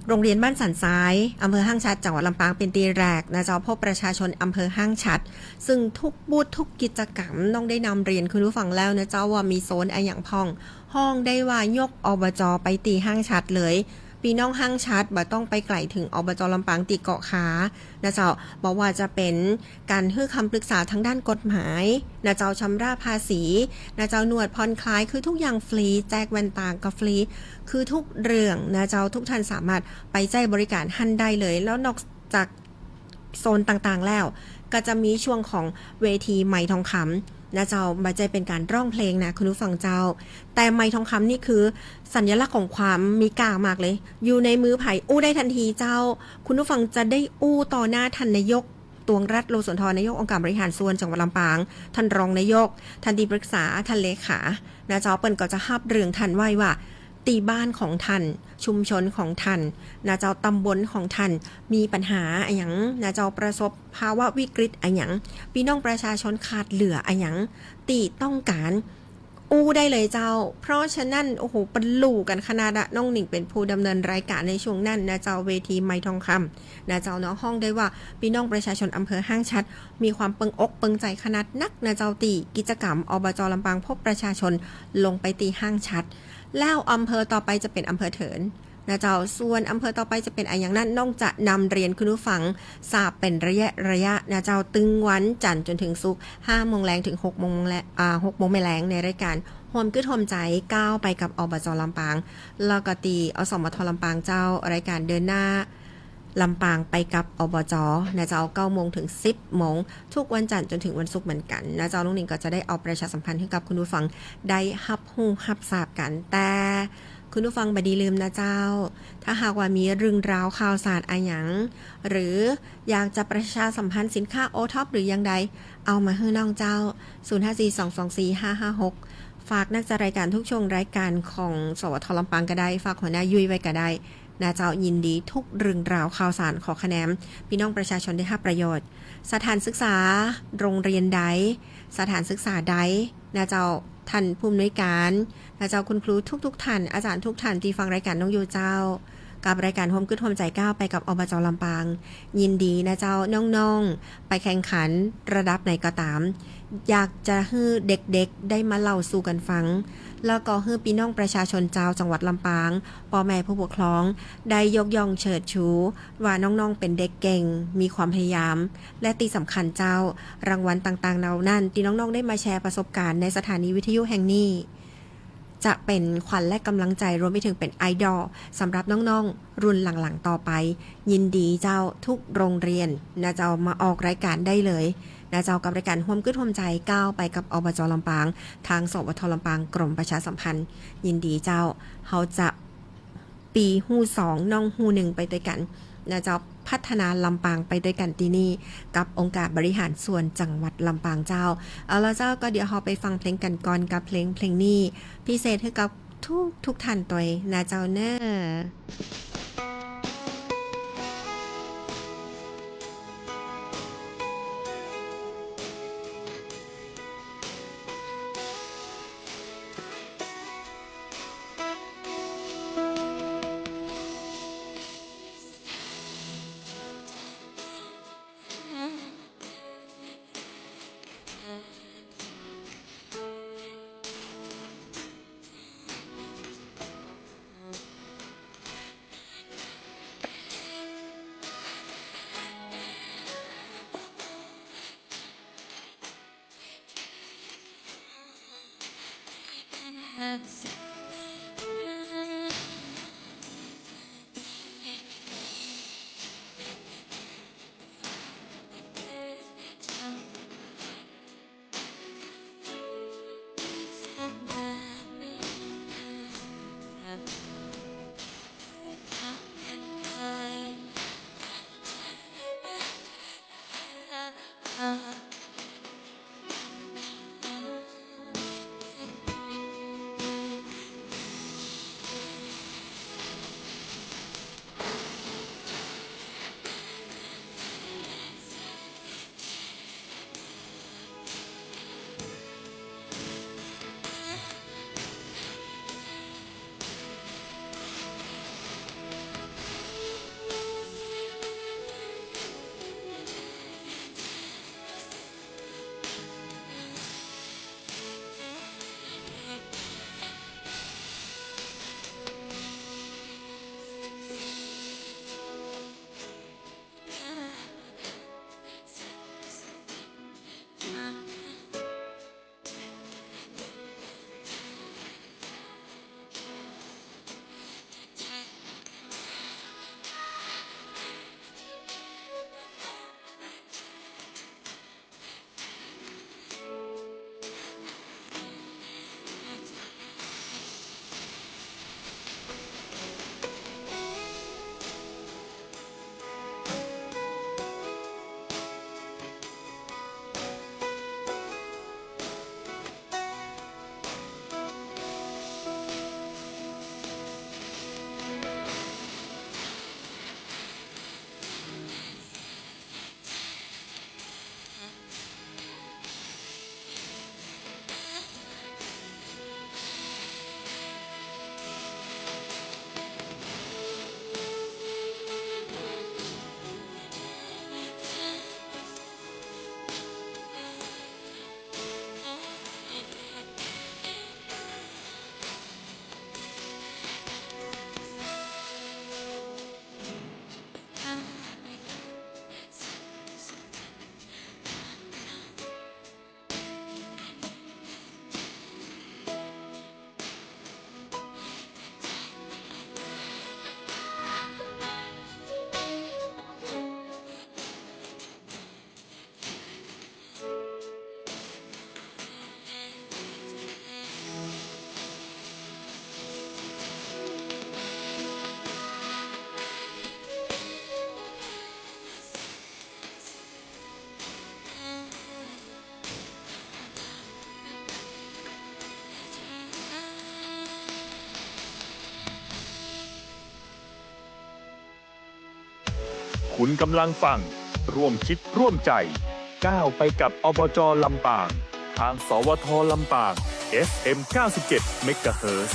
โรงเรียนบ้านสันทรายอำเภอห้างฉัตรจังหวัดลำปางเป็นตีแรกนะเจ้าพบประชาชนอำเภอห้างฉัตรซึ่งทุกบูธทุกกิจกรรมต้องได้นำเรียนคุณผู้ฟังแล้วนะเจ้าว่ามีโซนอย่างพ่องห้องได้ว่ายกอบจ.ไปตีห้างฉัตรเลยพี่น้องห้างชัดบ่ต้องไปไกลถึงอบจ.ลำปางตีเกาะขานะเจ้าบอกว่าจะเป็นการให้คำปรึกษาทางด้านกฎหมายนะเจ้าชำระภาษีนะเจ้าหนวดผ่อนคลายคือทุกอย่างฟรีแจกแว่นตาก็ฟรีคือทุกเรื่องนะเจ้าทุกท่านสามารถไปใช้บริการหันได้เลยแล้วนอกจากโซนต่างๆแล้วก็จะมีช่วงของเวทีไมค์ทองคำนะเจ้าไม่ใช่เป็นการร้องเพลงนะคุณผู้ฟังเจ้าแต่ไมค์ทองคำนี่คือสัญลักษณ์ของความมีกล้ามากเลยอยู่ในมือไผ่อู้ได้ทันทีเจ้าคุณผู้ฟังจะได้อู้ต่อหน้าท่านนายกตวงรัฐโลสุนทรนายกองค์การบริหารส่วนจังหวัดลำปางท่านรองนายกท่านที่ปรึกษาท่านเลขานะเจ้าเปิ้นก็จะฮับเรื่องท่านไว้ว่าตีบ้านของท่านชุมชนของท่านนะเจ้าตำบลของท่านมีปัญหาอะไรอย่างนะเจ้าประสบภาวะวิกฤตอะไรอย่างพี่น้องประชาชนขาดเหลืออะไรอย่างตีต้องการอู้ได้เลยเจ้าเพราะฉะนั้นโอ้โหเป็นลู่กันขนาดน้องหนิงเป็นผู้ดำเนินรายการในช่วงนั้นนะเจ้าเวทีไม้ทองคำนะเจ้าเนาะห้องได้ว่าพี่น้องประชาชนอำเภอห้างชัดมีความเปิงอกเปิงใจขนาดนักนะเจ้าตีกิจกรรมอบจ.ลำปางพบประชาชนลงไปตีห้างชัดแล้วอำเภอต่อไปจะเป็นอำเภอเถินนะเจ้าส่วนอำเภอต่อไปจะเป็นอย่างนั้นน้องจะนำเรียนคุณผู้ฟังทราบเป็นระยะนะเจ้าตึงวันจันทร์จนถึงศุกร์ 5 โมงแรงถึง 6 โมงแล6 โมงแรงในรายการโฮมกึดโฮมใจก้าวไปกับอบจ.ลำปางแล้วก็ตีอสมท.ลำปางเจ้ารายการเดินหน้าลำปางไปกับอบจ.นะเจ้า 9 โมงถึง 10 โมงทุกวันจันทร์จนถึงวันศุกร์เหมือนกันนะเจ้าลุงหนิงก็จะได้เอาประชาสัมพันธ์ให้กับคุณผู้ฟังได้ฮับฮู้ฮับทราบกันแต่คุณผู้ฟังบ่ดีลืมนะเจ้าถ้าหากว่ามีเรื่องราวข่าวสารอะไรหยังหรืออยากจะประชาสัมพันธ์สินค้าโอท็อปหรือยังใดเอามาให้น้องเจ้า 0542245566 ฝากนักจัดรายการทุกช่วงรายการของสวท.ลำปางก็ได้ฝากหัวหน้ายุ้ยไว้ก็ได้ นาเจ้ายินดีทุกเรื่องราวข่าวสารขอคะแนนพี่น้องประชาชนได้รับประโยชน์สถานศึกษาโรงเรียนใดสถานศึกษาใดนาเจ้าท่านผู้อำนวยการนาเจ้าคุณครูทุกท่านอาจารย์ทุกท่านที่ฟังรายการน้องยูเจ้ากับรายการโฮมกึดโฮมใจก้าวไปกับอบจ.ลำปางยินดีนะเจ้าน้องๆไปแข่งขันระดับไหนก็ตามอยากจะให้เด็กๆได้มาเล่าสู่กันฟังแล้วก็ให้พี่น้องประชาชนเจ้าจังหวัดลำปางพ่อแม่ผู้ปกครองได้ยกย่องเชิดชูว่าน้องๆเป็นเด็กเก่งมีความพยายามและที่สำคัญเจ้ารางวัลต่างๆเหล่านั้นที่น้องๆได้มาแชร์ประสบการณ์ในสถานีวิทยุแห่งนี้จะเป็นขวัญและกำลังใจรวมไปถึงเป็นไอดอลสำหรับน้องๆรุ่นหลังๆต่อไปยินดีเจ้าทุกโรงเรียนนะเจ้ามาออกรายการได้เลยนะเจ้ากับรายการห่วมกึดห่วมใจก้าวไปกับอบจ.ลำปางทางสวท.ลำปางกรมประชาสัมพันธ์ยินดีเจ้าเขาจะปีหู้2น้องหู้1ไปด้วยกันนะเจ้าพัฒนาลำปางไปด้วยกันที่นี่กับองค์การบริหารส่วนจังหวัดลำปางเจ้าเอาละเจ้าก็เดี๋ยวเราไปฟังเพลงกันก่อนกับเพลงนี้พิเศษให้กับทุกท่านตัวนะเจ้าเนอะ คุณกำลังฟังร่วมคิดร่วมใจก้าวไปกับอบจ.ลำปางทางสวท.ลำปาง FM 97 MHz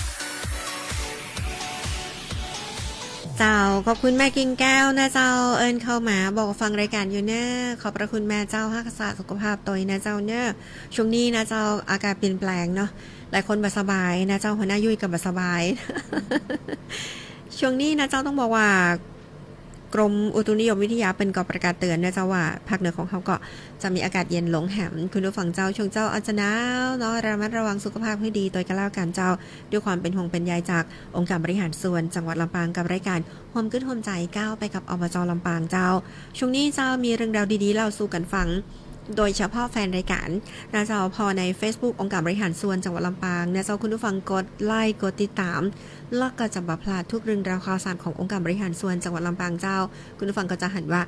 เจ้าขอบคุณแม่กิ่งแก้วนะเจ้าเอิญเข้ามาบอกฟังรายการอยู่เนอะขอบพระคุณแม่เจ้าฮักษาสุขภาพตัวนะเจ้าเนอะช่วงนี้นะเจ้าอากาศเปลี่ยนแปลงเนาะหลายคนบ่สบายนะเจ้าหัวหน้ายุ่ยกับบ่สบาย ช่วงนี้นะเจ้าต้องบอกว่ากรมอุตุนิยมวิทยาเป็นก็ประกาศเตือนนะเจ้าว่าภาคเหนือของเขาก็จะมีอากาศเย็นหลงแหมคุณผู้ฟังเจ้าช่วงเจ้าอาจจะหนาวเนาะระมัดระวังสุขภาพให้ดีโดยกระเล่าการเจ้าด้วยความเป็นห่วงเป็นใยจากองค์การบริหารส่วนจังหวัดลำปางกับรายการห่วมกึ้นห่วมใจก้าวไปกับอบจ.ลำปางเจ้าช่วงนี้เจ้ามีเรื่องราวดีๆเล่าสู่กันฟังโดยเฉพาะแฟนรายการนะเจ้าพอใน Facebook องค์การบริหารส่วนจังหวัดลำปางนะเจ้าคุณผู้ฟังกดไลค์กดติดตามแล้วก็จะบ่พลาดทุกเรื่องราวข่าวสารขององค์การบริหารส่วนจังหวัดลำปางเจ้าคุณผู้ฟังก็จะเห็นว่า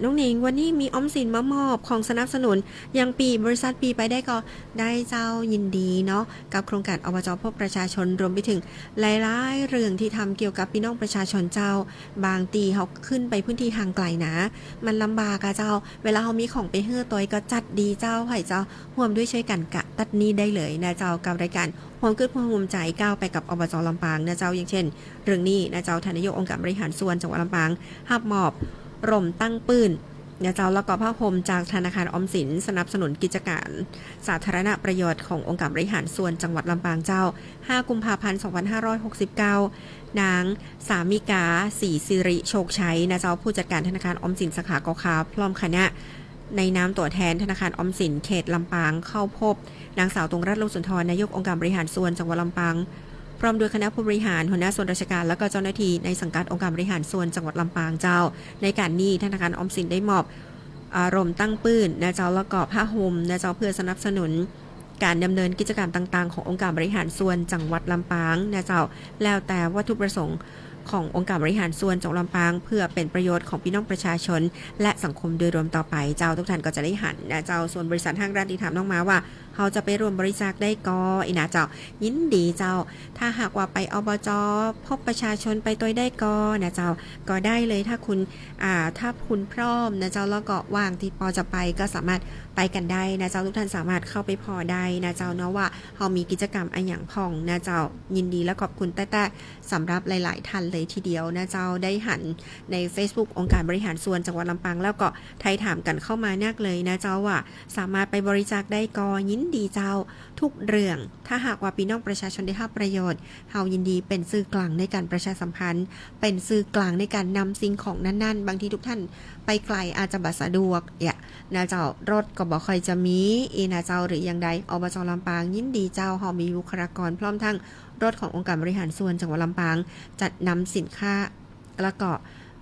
น้องหนิงวันนี้มีออมสินมามอบของสนับสนุนยังปีบริษัทปีไปได้ก็ได้เจ้ายินดีเนาะกับโครงการอบจ.พบประชาชนรวมไปถึงหลายๆเรื่องที่ทำเกี่ยวกับพี่น้องประชาชนเจ้าบางตีเขาขึ้นไปพื้นที่ห่างไกลนะมันลำบากอะเจ้าเวลาเขามีของไปเฮือตัวก็จัดดีเจ้าให้เจ้าร่วมด้วยช่วยกันกะตัดนี้ได้เลยนะเจ้ากับรายการความคิดความภูมิใจก้าวไปกับอบจ.ลำปางนะเจ้าอย่างเช่นเรื่องนี้นะเจ้าทานนายกองค์การบริหารส่วนจังหวัดลำปางรับมอบร่มตั้งปืนนะเจ้าแล้วก็ผ้าห่มจากธนาคารออมสินสนับสนุนกิจการสาธารณประโยชน์ขององค์การบริหารส่วนจังหวัดลำปางเจ้า5 กุมภาพันธ์ 2569นางสามิกาศรีสิริโชคชัยนะเจ้าผู้จัดการธนาคารออมสินสาขากคาพร้อมคณะในนามตัวแทนธนาคารออมสินเขตลำปางเข้าพบนางสาวตรงรัตน์ โลสุนทรนายกองค์การบริหารส่วนจังหวัดลำปางพร้อมด้วยคณะผู้บริหารหัวหน้าส่วนราชการและก็เจ้าหน้าที่ในสังกัดองค์การบริหารส่วนจังหวัดลำปางเจ้าในการนี้ธนาคารออมสินได้มอบร่มตั้งปื้นนะเจ้าแล้วก็ผ้าห่มนะเจ้าเพื่อสนับสนุนการดำเนินกิจกรรมต่างๆขององค์การบริหารส่วนจังหวัดลำปางนะเจ้าแล้วแต่วัตถุประสงค์ขององค์การบริหารส่วนจังหวัดลำปางเพื่อเป็นประโยชน์ของพี่น้องประชาชนและสังคมโดยรวมต่อไปเจ้าทุกท่านก็จะได้หันนะเจ้าส่วนบริษัทห้างร้านที่ถามน้องมาว่าเขาจะไปร่วมบริจาคได้ก็อีนะเจ้ายินดีเจ้าถ้าหากว่าไปอบจ.พบประชาชนไปตัวได้ก็นะเจ้าก็ได้เลยถ้าคุณพร้อมนะเจ้าแล้วก็ว่างที่ปอจะไปก็สามารถไปกันได้นะเจ้าทุกท่านสามารถเข้าไปพอได้นะเจ้าเนาะว่าเขามีกิจกรรมอันอย่างพ่องนะเจ้ายินดีและขอบคุณแต่สำหรับหลายๆท่านเลยทีเดียวนะเจ้าได้หันใน Facebook องค์การบริหารส่วนจังหวัดลำปางแล้วก็ไทยถามกันเข้ามานักเลยนะเจ้าว่าสามารถไปบริจาคได้ก็ยินดีเจ้าทุกเรื่องถ้าหากว่าพี่น้องประชาชนได้รับประโยชน์เฮายินดีเป็นสื่อกลางในการประชาสัมพันธ์เป็นสื่อกลางในการนำสิ่งของนั่นๆบางทีทุกท่านไปไกลอาจจะบ่สะดวกนะเจ้ารถก็บ่ค่อยจะมีนะเจ้าหรืออย่างใดอบจ.ลำปางยินดีเจ้าเฮามีบุคลากรพร้อมทั้งรถขององค์การบริหารส่วนจังหวัดลำปางจัดนำสินค้าแล้วก็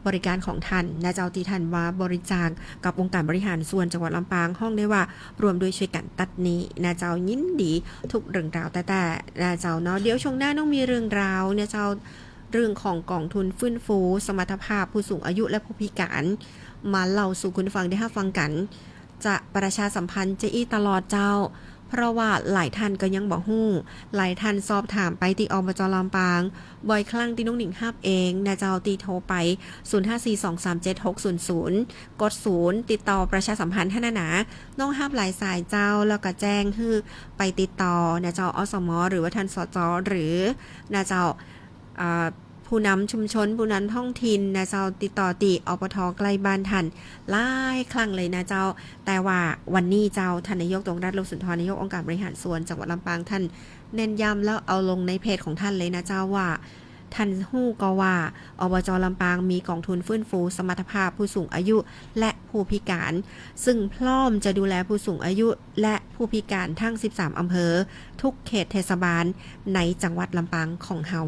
บริการของท่านนะเจ้าที่ท่านว่าบริจาคกับองค์การบริหารส่วนจังหวัดลำปางห้องได้ว่ารวมด้วยช่วยกันตัดนี้นะเจ้ายินดีทุกเรื่องราวแต่นะเจ้าเนาะเดี๋ยวช่วงหน้าต้องมีเรื่องราวเนี่ยเจ้าเรื่องของกองทุนฟื้นฟูสมรรถภาพผู้สูงอายุและผู้พิการมาเล่าสู่คุณฟังได้ฟังกันจะประชาสัมพันธ์จะตลอดเจ้าเพราะว่าหลายท่านก็ยังบอกฮู้หลายท่านสอบถามไปที่อบจ.ลำปางบ่อยครั้งที่น้องหนิงฮับเองนะเจ้าตีโทรไป0542376000กด0ติดต่อประชาสัมพันธ์ให้นะน้องฮับหลายสายเจ้าแล้วก็แจ้งฮือไปติดต่อนะเจ้าอสม.หรือว่าท่านสจ.หรือนะเจ้าผู้นำชุมชนผู้นำท้องถิ่นนะเจ้าติดต่อตีอปท.ใกล้บ้านท่านหลายครั้งเลยนะเจ้าแต่ว่าวันนี้เจ้าท่านนายกตรงรัตน์ โลสุนทรนายกองค์การบริหารส่วนจังหวัดลำปางท่านเน้นย้ำแล้วเอาลงในเพจของท่านเลยนะเจ้าว่าท่านฮู้ก็ว่าอบจ.ลำปางมีกองทุนฟื้นฟูสมรรถภาพผู้สูงอายุและผู้พิการซึ่งพร้อมจะดูแลผู้สูงอายุและผู้พิการทั้ง13อำเภอทุกเขตเทศบาลในจังหวัดลำปางของเฮา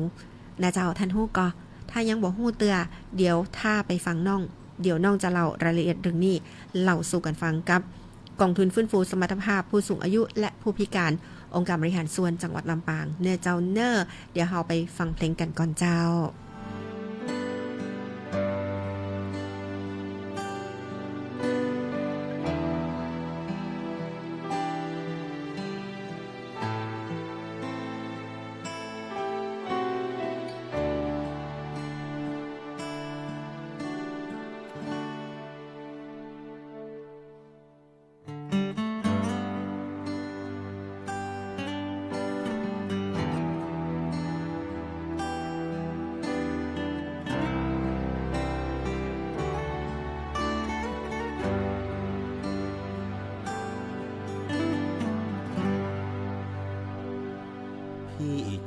นะเจ้าท่านฮู้ก็ถ้ายังบ่ฮู้เตือเดี๋ยวถ้าไปฟังน้องเดี๋ยวน้องจะเล่ารายละเอียดเรื่องนี้เล่าสู่กันฟังกับกองทุนฟื้นฟูสมรรถภาพผู้สูงอายุและผู้พิการองค์การบริหารส่วนจังหวัดลำปางเนื้อเจ้าเดี๋ยวเราไปฟังเพลงกันก่อนเจ้า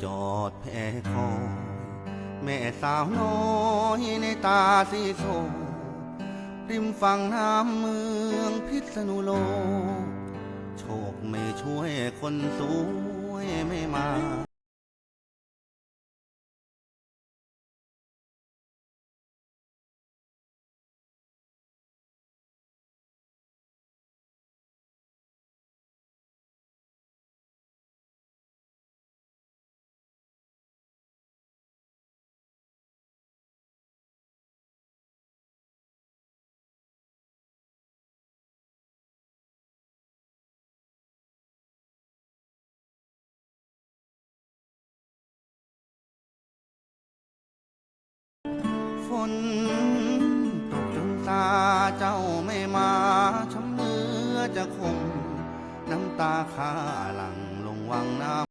จอดแพ้คอยแม่สาวน้อยในตาสีโซริมฝั่งน้ำเมืองพิษณุโลกโชคไม่ช่วยคนสวยไม่มาฝนตกจนตาเจ้าไม่มาช้ำเนื้อจะคงน้ำตาข้าหลั่งลงวังน้ำ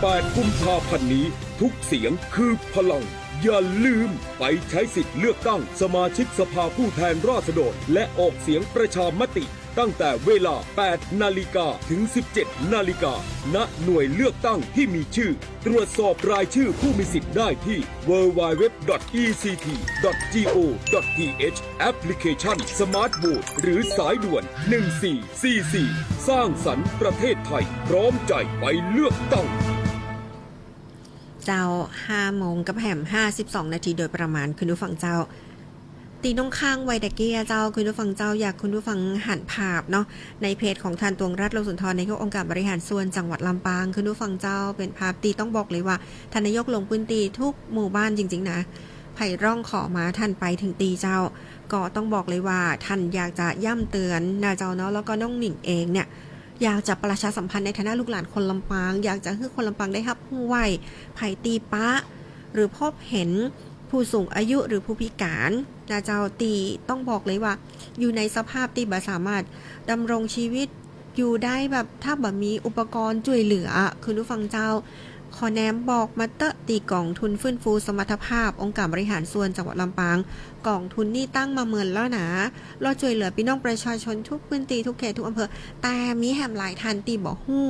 8 กุมภาพันธ์นี้ทุกเสียงคือพลังอย่าลืมไปใช้สิทธิ์เลือกตั้งสมาชิกสภาผู้แทนราษฎรและออกเสียงประชามติตั้งแต่เวลา 8 นาฬิกาถึง 17 นาฬิกาณหน่วยเลือกตั้งที่มีชื่อตรวจสอบรายชื่อผู้มีสิทธิ์ได้ที่ www.ect.go.th แอปพลิเคชัน Smart Vote หรือสายด่วน 1444 สร้างสรรค์ประเทศไทยพร้อมใจไปเลือกตั้ง เจ้า5 โมงกับแหม52 นาทีโดยประมาณคุณผู้ฟังเจ้าตีน้องข้างไวตะเกียเจ้าคุณผู้ฟังเจ้าอยากคุณผู้ฟังหันภาพเนาะในเพจของท่านตวงรัฐโลสุนทรนายกองค์การบริหารส่วนจังหวัดลำปางคุณผู้ฟังเจ้าเป็นภาพตีต้องบอกเลยว่าท่านนายกลงพื้นที่ทุกหมู่บ้านจริงๆนะพ ภัยร่องขอมาท่านไปถึงตีเจ้าก็ต้องบอกเลยว่าท่านอยากจะย่ำเตือนนาเจ้าเนาะแล้วก็น้องหนิงเองเนี่ยอยากจะประชาสัมพันธ์ในฐานะลูกหลานคนลำปางอยากจะให้คนลำปางได้รับผู้ไหวภัยตีปะหรือพบเห็นผู้สูงอายุหรือผู้พิการนาเจ้าตีต้องบอกเลยว่าอยู่ในสภาพที่บ่สามารถดำรงชีวิตอยู่ได้แบบถ้าแบบมีอุปกรณ์ช่วยเหลือคือผู้ฟังเจ้าขอแนมบอกมาเตะตีกองทุนฟื้นฟูสมรรถภาพองค์การบริหารส่วนจังหวัดลำปางกองทุนนี่ตั้งมาเมินแล้วนะเราช่วยเหลือพี่น้องประชาชนทุกพื้นที่ทุกเขตทุกอำเภอแต่มีแหมหลายทันตีบอกฮู้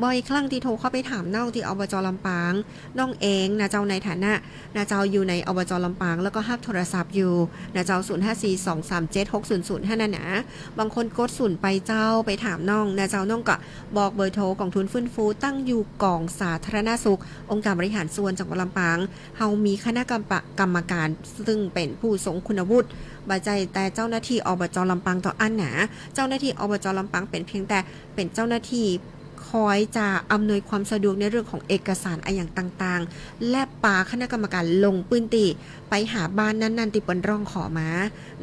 บ่อยครั้งที่โทรเข้าไปถามน้องที่อบจ.ลำปางน้องเองนะเจ้าในฐานะนะเจ้าอยู่ในอบจ.ลำปางแล้วก็รับโทรศัพท์อยู่นะเจ้า0542376005นั่นนะบางคนกด0ไปเจ้าไปถามน้องนะเจ้าน้องก็บอกเบอร์โทรกองทุนฟื้นฟูตั้งอยู่กองสาธารณสุของค์การบริหารส่วนจังหวัดลำปางเฮามีคณะกรรมการซึ่งเป็นผู้ทรงคุณวุฒิบ่ใจแต่เจ้าหน้าที่อบจ.ลำปางต่ออันหนาเจ้าหน้าที่อบจ.ลำปางเป็นเพียงแต่เป็นเจ้าหน้าที่คอยจะอำนวยความสะดวกในเรื่องของเอกสารอย่างต่างๆและปาคณะกรรมการลงพื้นที่ไปหาบ้านนั้นๆที่เปิ้นร้องขอมา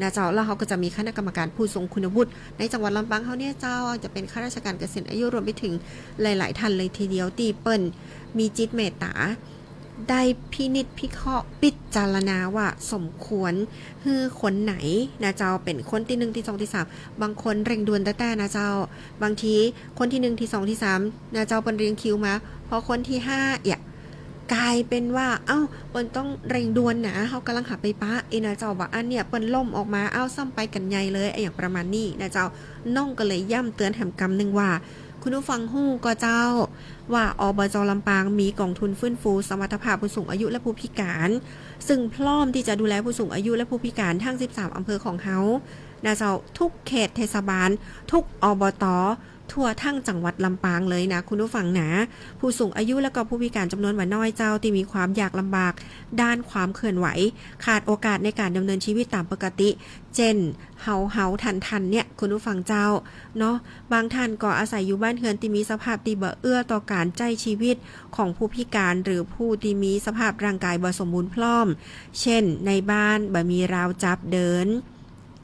นะเจ้าแล้วเขาก็จะมีคณะกรรมการผู้ทรงคุณวุฒิในจังหวัดลำปางเขาเนี่ยเจ้าจะเป็นข้าราชการเกษียณอายุรวมไปถึงหลายๆท่านเลยทีเดียวที่เปิ้นมีจิตเมตตาได้พินิจพิเคราะห์พิจารณาว่าสมควรคือคนไหนนะเจ้าเป็นคนที่1ที่2ที่3บางคนเร่งด่วนแต่นะเจ้าบางทีคนที่1ที่2ที่3นะเจ้าเปิ้นเรียงคิวมาพอคนที่5กลายเป็นว่าเอ้าเปิ้นต้องเร่งด่วนนะเฮากำลังหาไปปะนะเจ้าว่าอันเนี่ยเปิ้นล่มออกมาเอ้าซ้ำไปกันใหญ่เลยอย่างประมาณนี้นะเจ้าน้องก็เลยย้ำเตือนแหมกำนึงว่าคุณผู้ฟังฮู้ก็เจ้าว่าอบจ.ลำปางมีกองทุนฟื้นฟูสมรรถภาพผู้สูงอายุและผู้พิการซึ่งพร้อมที่จะดูแลผู้สูงอายุและผู้พิการทั้ง13อำเภอของเฮานะเจ้าทุกเขตเทศบาลทุกอบต.ทั่วทั้งจังหวัดลำปางเลยนะคุณผู้ฟังนะผู้สูงอายุและก็ผู้พิการจำนวนน้อยเจ้าที่มีความยากลำบากด้านความเคลื่อนไหวขาดโอกาสในการดำเนินชีวิตตามปกติเช่นเฮาทันเนี่ยคุณผู้ฟังเจ้าเนาะบางท่านก็อาศัยอยู่บ้านเฮือนที่มีสภาพที่บ่เอื้อต่อการใช้ชีวิตของผู้พิการหรือผู้ที่มีสภาพร่างกายบ่สมบูรณ์พร้อมเช่นในบ้านบ่มีราวจับเดิน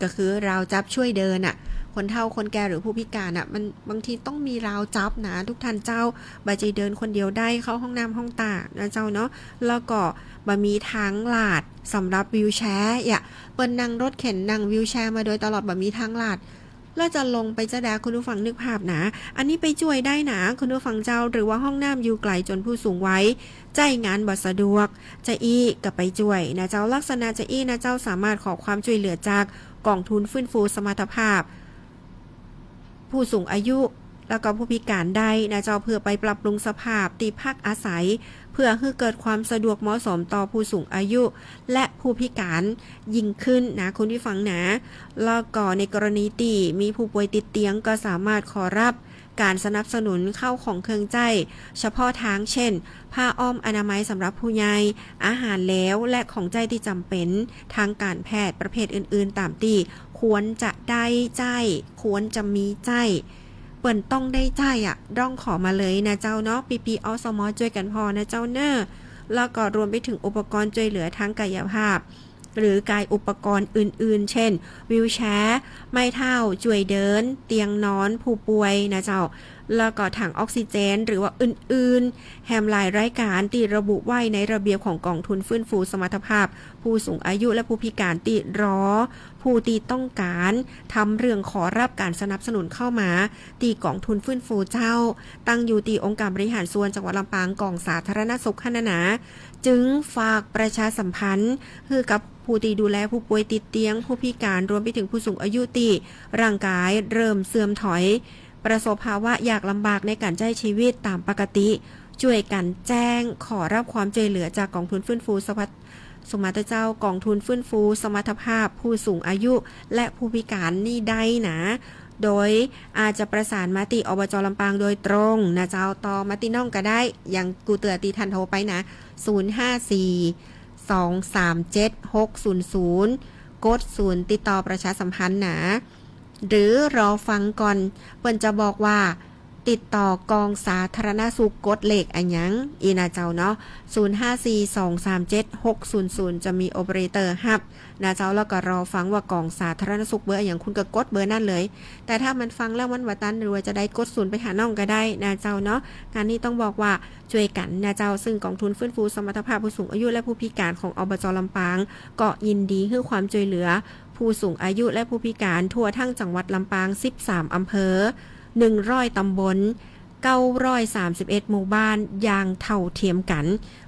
ก็คือราวจับช่วยเดินคนเฒ่าคนแก่หรือผู้พิการมันบางทีต้องมีราวจับนะทุกท่านเจ้าบ่ใจเดินคนเดียวได้เข้าห้องน้ำห้องตานะเจ้าเนาะแล้วก็บ่มีทางลาดสำหรับวิวแชร์เปิ้นนั่งรถเข็นนั่งวิวแชร์มาโดยตลอดบ่มีทางลาดแล้วจะลงไปจะแดคุณผู้ฟังนึกภาพนะอันนี้ไปช่วยได้นะคุณผู้ฟังเจ้าหรือว่าห้องน้ำอยู่ไกลจนผู้สูงวัยใจงานบ่สะดวกจะอี้ก็ไปช่วยนะเจ้าลักษณะจะอี้นะเจ้าสามารถขอความช่วยเหลือจากกองทุนฟื้นฟูสมรรถภาพผู้สูงอายุแล้วก็ผู้พิการได้นะเจ้าเพื่อไปปรับปรุงสภาพที่พักอาศัยเพื่อให้เกิดความสะดวกเหมาะสมต่อผู้สูงอายุและผู้พิการยิ่งขึ้นนะคุณผู้ฟังนะแล้วก็ในกรณีที่มีผู้ป่วยติดเตียงก็สามารถขอรับการสนับสนุนเข้าของเครื่องใจเฉพาะทางเช่นผ้าอ้อมอนามัยสำหรับผู้ใหญ่อาหารแล้วและของใจที่จำเป็นทางการแพทย์ประเภทอื่นๆตามที่ควรจะได้ใจควรจะมีใจเปิ่นต้องได้ใจร้องขอมาเลยนะเจ้าเนาะปีอสมช่วยกันพอนะเจ้าเนอะแล้วก็รวมไปถึงอุปกรณ์ช่วยเหลือทางกายภาพหรือกายอุปกรณ์อื่นๆเช่นวีลแชร์ไม้เท้าช่วยเดินเตียงนอนผู้ป่วยนะเจ้าแล้วก็ถังออกซิเจนหรือว่าอื่นๆแฮมหลายรายการที่ระบุไว้ในระเบียบของกองทุนฟื้นฟูสมรรถภาพผู้สูงอายุและผู้พิการที่รอผู้ที่ต้องการทำเรื่องขอรับการสนับสนุนเข้ามาที่กองทุนฟื้นฟูเจ้าตั้งอยู่ที่องค์การบริหารส่วนจังหวัดลำปางกองสาธารณสุขขนาจึงฝากประชาสัมพันธ์คือกับผู้ที่ดูแลผู้ป่วยติดเตียงผู้พิการรวมไปถึงผู้สูงอายุที่ร่างกายเริ่มเสื่อมถอยประสบภาวะยากลำบากในการใช้ชีวิตตามปกติช่วยกันแจ้งขอรับความช่วยเหลือจากกองทุนฟื้นฟูสมรรถเจ้ากองทุนฟื้นฟูสมรรถภาพผู้สูงอายุและผู้พิการนี่ได้นะโดยอาจจะประสานมาติอบจ.ลำปางโดยตรงนะเจ้าต่อมาติน้องก็ได้อย่างกูเตือตีทันโทรไปนะ054-237-600กด0ติดต่อประชาสัมพันธ์นะหรือรอฟังก่อนเปิ้นจะบอกว่า ติดต่อกองสาธารณสุขกดเลขอันยังอีนาเจ้าเนาะ0542376000จะมีโอเปอเรเตอร์ฮับนาเจ้าแล้วก็รอฟังว่ากองสาธารณสุขเบอร์อย่างคุณก็กดเบอร์นั่นเลยแต่ถ้ามันฟังแล้วมันว่าตันหรือว่าจะได้กดศูนย์ไปหาน้องก็ได้นาเจ้าเนาะงานนี้ต้องบอกว่าช่วยกันนาเจ้าซึ่งกองทุนฟื้นฟูสมรรถภาพผู้สูงอายุและผู้พิการของอบจ.ลำปางก็ยินดีให้ความช่วยเหลือผู้สูงอายุและผู้พิการทั่วทั้งจังหวัดลำปาง13อำเภอ100ตำบล931หมู่บ้านอย่างเท่าเทียมกัน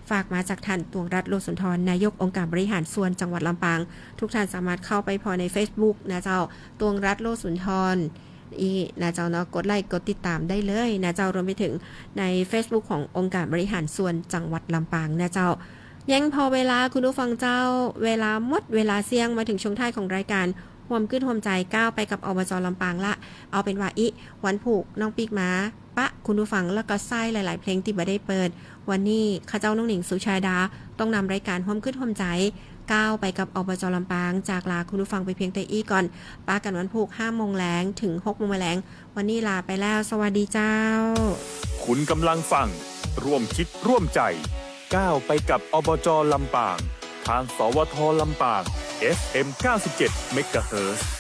ฝากมาจากท่านตวงรัตน์ โลสุนทรนายกองค์การบริหารส่วนจังหวัดลำปางทุกท่านสามารถเข้าไปพอใน Facebook นะเจ้าตวงรัตน์ โลสุนทรนะเจ้าเนาะกดไลค์กดติดตามได้เลยนะเจ้ารวมไปถึงใน Facebook ขององค์การบริหารส่วนจังหวัดลำปางนะเจ้ายังพอเวลาคุณผู้ฟังเจ้าเวลาหมดเวลาเสี่ยงมาถึงช่วงท้ายของรายการห่วมขึ้นห่วมใจก้าวไปกับอบจ.ลำปางละเอาเป็นว่าวันผูกน้องปีกม้าปะคุณผู้ฟังแล้วก็ไส้หลายๆเพลงที่บ่ได้เปิดวันนี้ข้าเจ้าน้องหนิงสุชาดาต้องนำรายการห่วมขึ้นห่วมใจก้าวไปกับอบจ.ลำปางจากลาคุณผู้ฟังไปเพียงแต่ก่อนป้ากันวันผูก 5 โมงแลงถึง 6 โมงแลงวันนี้ลาไปแล้วสวัสดีเจ้าคุณกำลังฟังร่วมคิดร่วมใจก้าวไปกับอบจ.ลำปางทางสวท.ลำปาง FM 97 เมกะเฮิรตซ์